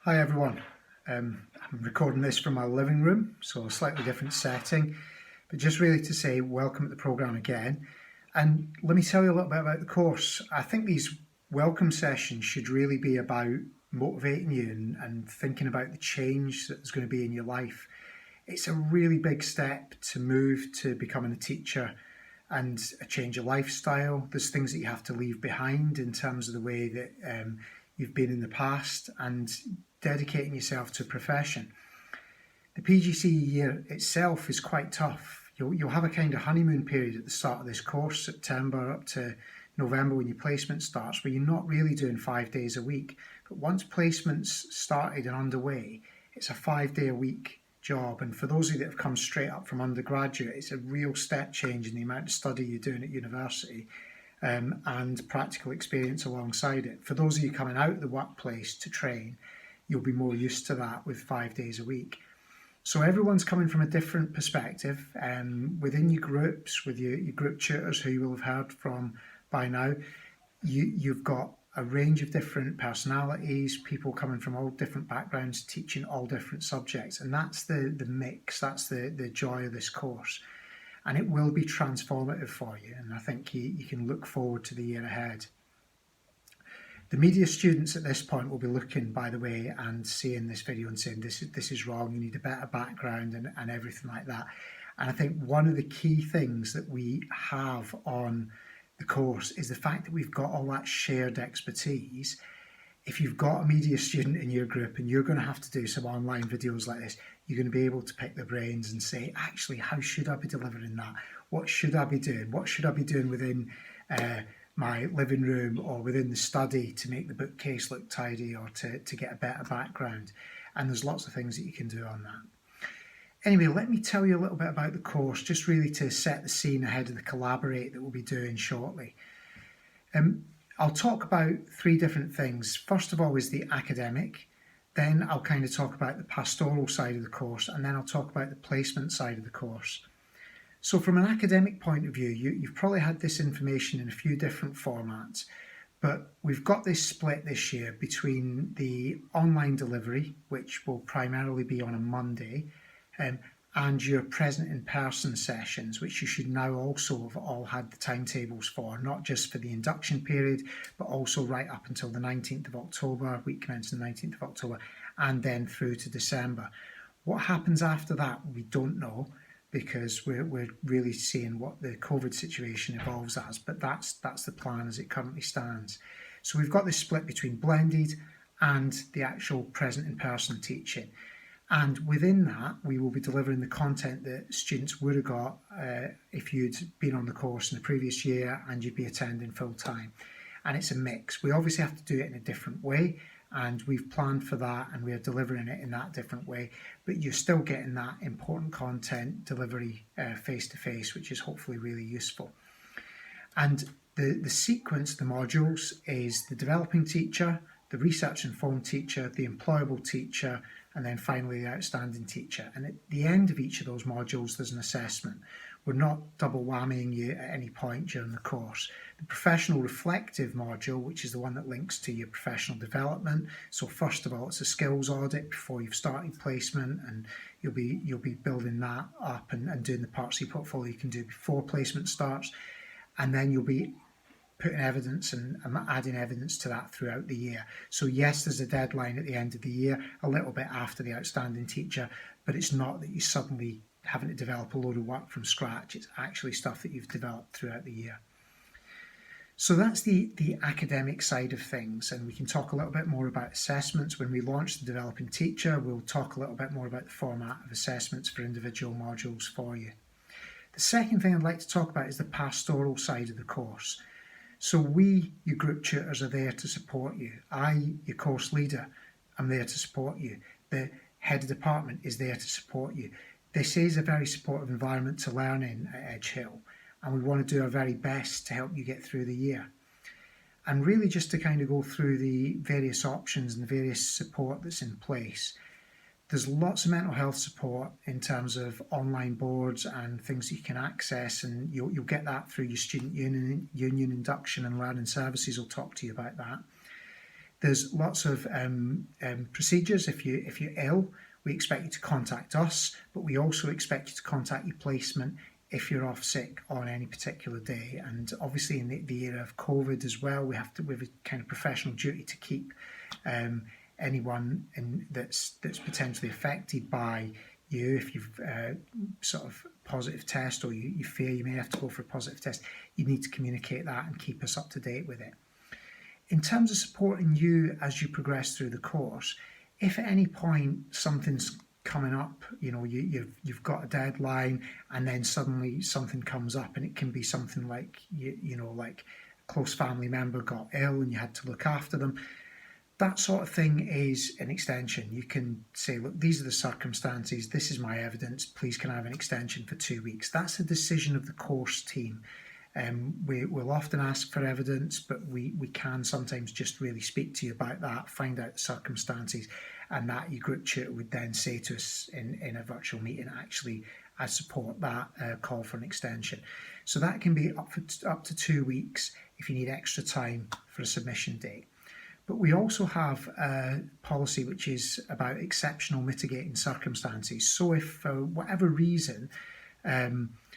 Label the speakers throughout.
Speaker 1: Hi everyone. I'm recording this from my living room, so a slightly different setting, but just really to say welcome to the programme again. And let me tell you a little bit about the course. I think these welcome sessions should really be about motivating you and thinking about the change that's going to be in your life. It's a really big step to move to becoming a teacher and a change of lifestyle. There's things that you have to leave behind in terms of the way that you've been in the past and dedicating yourself to a profession. The PGCE year itself is quite tough. You'll have a kind of honeymoon period at the start of this course, September up to November when your placement starts, where you're not really doing 5 days a week. But once placements started and underway, it's a 5-day-a-week job. And for those of you that have come straight up from undergraduate, it's a real step change in the amount of study you're doing at university and practical experience alongside it. For those of you coming out of the workplace to train, you'll be more used to that with 5 days a week. So everyone's coming from a different perspective. Within your groups, with your group tutors who you will have heard from by now, you've got a range of different personalities, people coming from all different backgrounds, teaching all different subjects. And that's the mix, that's the joy of this course. And it will be transformative for you. And I think you can look forward to the year ahead. The media students at this point will be looking, by the way, and seeing this video and saying, this is wrong, you need a better background and everything like that. And I think one of the key things that we have on the course is the fact that we've got all that shared expertise. If you've got a media student in your group and you're going to have to do some online videos like this, you're going to be able to pick their brains and say, actually, how should I be delivering that? What should I be doing? What should I be doing within my living room or within the study to make the bookcase look tidy or to get a better background? And there's lots of things that you can do on that. Anyway, let me tell you a little bit about the course, just really to set the scene ahead of the Collaborate that we'll be doing shortly. I'll talk about 3 different things. First of all is the academic, then I'll kind of talk about the pastoral side of the course, and then I'll talk about the placement side of the course. So from an academic point of view, you've probably had this information in a few different formats, but we've got this split this year between the online delivery, which will primarily be on a Monday, and your present in-person sessions, which you should now also have all had the timetables for, not just for the induction period, but also right up until the 19th of October, week commencing the 19th of October, and then through to December. What happens after that, we don't know, because we're really seeing what the COVID situation evolves as, but that's the plan as it currently stands. So we've got this split between blended and the actual present in-person teaching. And within that, we will be delivering the content that students would have got if you'd been on the course in the previous year and you'd be attending full time. And it's a mix. We obviously have to do it in a different way, and we've planned for that and we're delivering it in that different way. But you're still getting that important content delivery face-to-face, which is hopefully really useful. And the sequence, the modules, is the developing teacher, the research-informed teacher, the employable teacher, and then finally the outstanding teacher. And at the end of each of those modules, there's an assessment. We're not double whammying you at any point during the course. The professional reflective module, which is the one that links to your professional development. So first of all, it's a skills audit before you've started placement, and you'll be building that up and doing the parts of your portfolio you can do before placement starts. And then you'll be putting evidence and adding evidence to that throughout the year. So yes, there's a deadline at the end of the year, a little bit after the outstanding teacher, but it's not that you're suddenly having to develop a load of work from scratch. It's actually stuff that you've developed throughout the year. So that's the academic side of things, and we can talk a little bit more about assessments. When we launch the developing teacher, we'll talk a little bit more about the format of assessments for individual modules for you. The second thing I'd like to talk about is the pastoral side of the course. So we, your group tutors, are there to support you. I, your course leader, am there to support you. The head of department is there to support you. This is a very supportive environment to learn in at Edge Hill, and we want to do our very best to help you get through the year. And really just to kind of go through the various options and the various support that's in place. There's lots of mental health support in terms of online boards and things that you can access, and you'll get that through your student union induction, and learning services will talk to you about that. There's lots of procedures. If you're ill, we expect you to contact us, but we also expect you to contact your placement if you're off sick on any particular day. And obviously in the era of COVID as well, we have a kind of professional duty to keep anyone that's potentially affected by you. If you've sort of positive test, or you fear you may have to go for a positive test, you need to communicate that and keep us up to date with it. In terms of supporting you as you progress through the course, if at any point something's coming up, you've got a deadline, and then suddenly something comes up, and it can be something like like a close family member got ill and you had to look after them. That sort of thing is an extension. You can say, look, these are the circumstances, this is my evidence, please can I have an extension for 2 weeks? That's a decision of the course team. We'll often ask for evidence, but we can sometimes just really speak to you about that, find out the circumstances, and that your group tutor would then say to us in a virtual meeting, actually, I support that call for an extension. So that can be up to 2 weeks if you need extra time for a submission date. But we also have a policy which is about exceptional mitigating circumstances. So if for whatever reason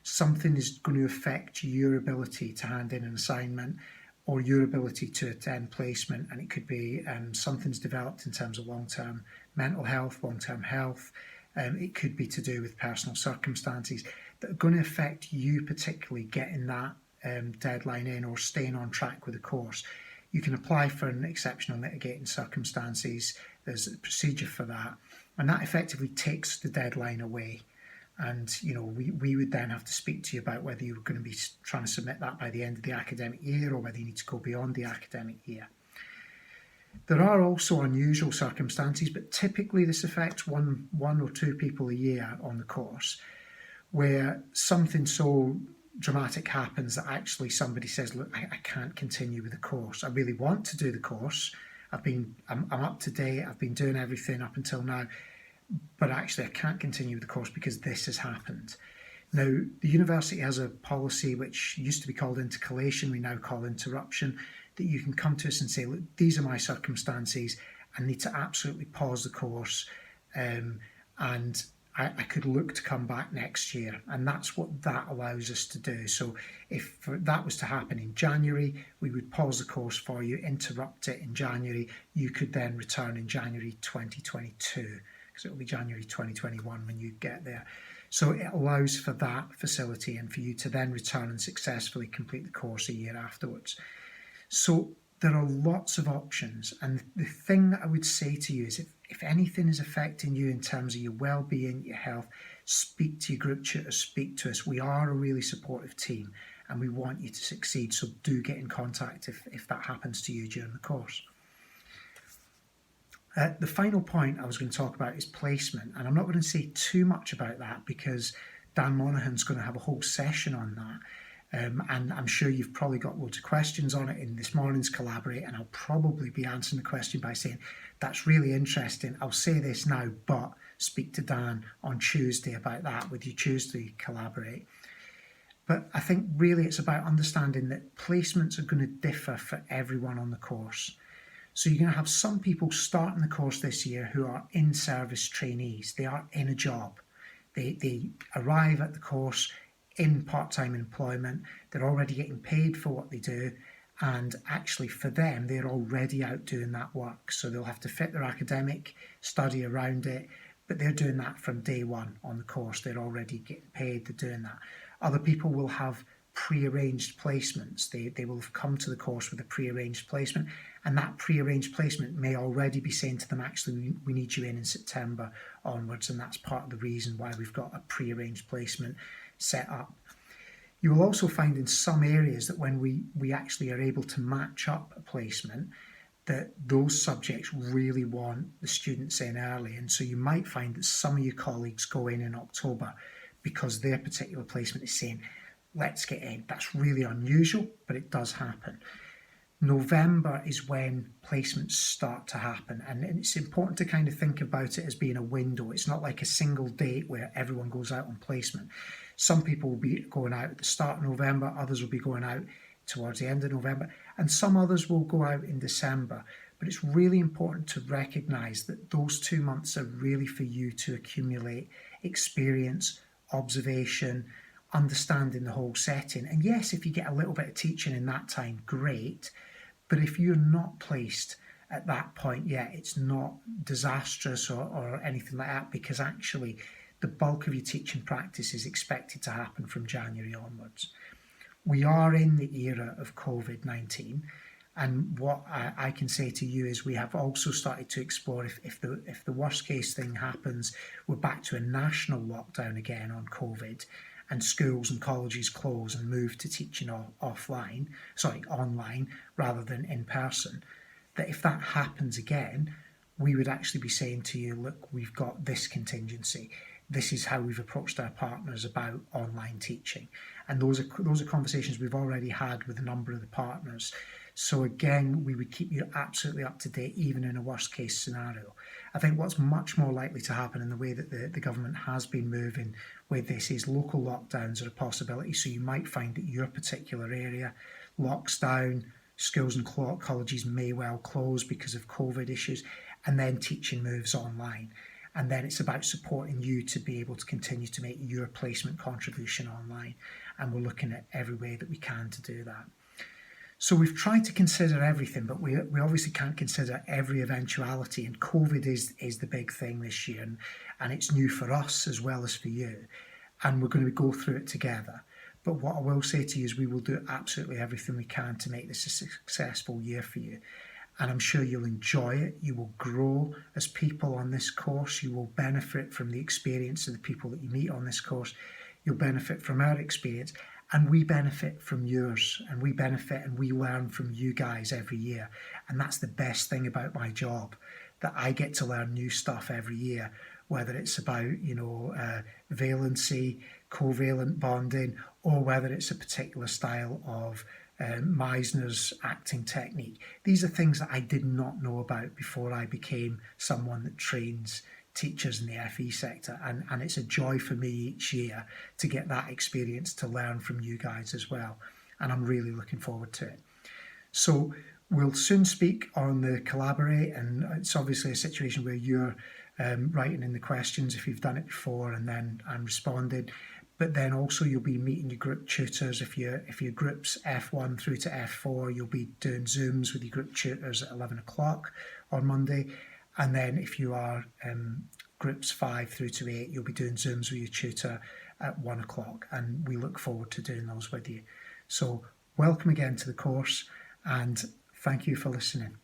Speaker 1: something is going to affect your ability to hand in an assignment or your ability to attend placement, and it could be something's developed in terms of long-term mental health, long-term health, it could be to do with personal circumstances that are going to affect you particularly getting that deadline in or staying on track with the course. You can apply for an exceptional mitigating circumstances. There's a procedure for that, and that effectively takes the deadline away. And we would then have to speak to you about whether you were going to be trying to submit that by the end of the academic year, or whether you need to go beyond the academic year. There are also unusual circumstances, but typically this affects one or two people a year on the course, where something so dramatic happens that actually somebody says, look, I can't continue with the course. I really want to do the course. I'm up to date. I've been doing everything up until now, but actually I can't continue with the course because this has happened. Now, the university has a policy which used to be called intercalation, we now call interruption, that you can come to us and say, look, these are my circumstances. I need to absolutely pause the course, and I could look to come back next year, and that's what that allows us to do. So if that was to happen in January, we would pause the course for you, interrupt it in January. You could then return in January 2022, because it will be January 2021 when you get there. So it allows for that facility and for you to then return and successfully complete the course a year afterwards. So there are lots of options, and the thing that I would say to you is if anything is affecting you in terms of your well-being, your health, speak to your group tutor, speak to us. We are a really supportive team and we want you to succeed, so do get in contact if that happens to you during the course. The final point I was going to talk about is placement, and I'm not going to say too much about that because Dan Monaghan's going to have a whole session on that. And I'm sure you've probably got loads of questions on it in this morning's Collaborate, and I'll probably be answering the question by saying, that's really interesting. I'll say this now, but speak to Dan on Tuesday about that with your Tuesday Collaborate. But I think really it's about understanding that placements are going to differ for everyone on the course. So you're going to have some people starting the course this year who are in-service trainees. They are in a job. They arrive at the course in part-time employment. They're already getting paid for what they do, and actually for them they're already out doing that work, so they'll have to fit their academic study around it, but they're doing that from day one on the course. They're already getting paid, they're doing that. Other people will have pre-arranged placements. They will have come to the course with a pre-arranged placement, and that pre-arranged placement may already be saying to them, actually we need you in September onwards, and that's part of the reason why we've got a pre-arranged placement set up. You will also find in some areas that when we actually are able to match up a placement, that those subjects really want the students in early, and so you might find that some of your colleagues go in October because their particular placement is saying, let's get in. That's really unusual, but it does happen. November is when placements start to happen, and it's important to kind of think about it as being a window. It's not like a single date where everyone goes out on placement. Some people will be going out at the start of November, others will be going out towards the end of November, and some others will go out in December. But it's really important to recognise that those 2 months are really for you to accumulate experience, observation, understanding the whole setting. And yes, if you get a little bit of teaching in that time, great. But if you're not placed at that point yet, it's not disastrous or anything like that, because actually the bulk of your teaching practice is expected to happen from January onwards. We are in the era of COVID-19, and what I can say to you is we have also started to explore if the worst case thing happens, we're back to a national lockdown again on COVID, and schools and colleges close and move to teaching online rather than in person. That if that happens again, we would actually be saying to you, look, we've got this contingency. This is how we've approached our partners about online teaching. And those are conversations we've already had with a number of the partners. So again, we would keep you absolutely up to date, even in a worst case scenario. I think what's much more likely to happen in the way that the government has been moving with this is local lockdowns are a possibility. So you might find that your particular area locks down, schools and colleges may well close because of COVID issues, and then teaching moves online. And then it's about supporting you to be able to continue to make your placement contribution online. And we're looking at every way that we can to do that. So we've tried to consider everything, but we obviously can't consider every eventuality. And COVID is the big thing this year, and it's new for us as well as for you. And we're going to go through it together. But what I will say to you is we will do absolutely everything we can to make this a successful year for you. And I'm sure you'll enjoy it. You will grow as people on this course. You will benefit from the experience of the people that you meet on this course. You'll benefit from our experience. And we benefit from yours, and we benefit and we learn from you guys every year. And that's the best thing about my job, that I get to learn new stuff every year, whether it's about, valency, covalent bonding, or whether it's a particular style of Meisner's acting technique. These are things that I did not know about before I became someone that trains teachers in the FE sector, and it's a joy for me each year to get that experience to learn from you guys as well, and I'm really looking forward to it. So we'll soon speak on the collaborate, and it's obviously a situation where you're writing in the questions if you've done it before, and then I'm responding. But then also you'll be meeting your group tutors. If your group's F1 through to F4, you'll be doing Zooms with your group tutors at 11 o'clock on Monday. And then if you are groups 5 through to 8, you'll be doing Zooms with your tutor at 1 o'clock. And we look forward to doing those with you. So welcome again to the course, and thank you for listening.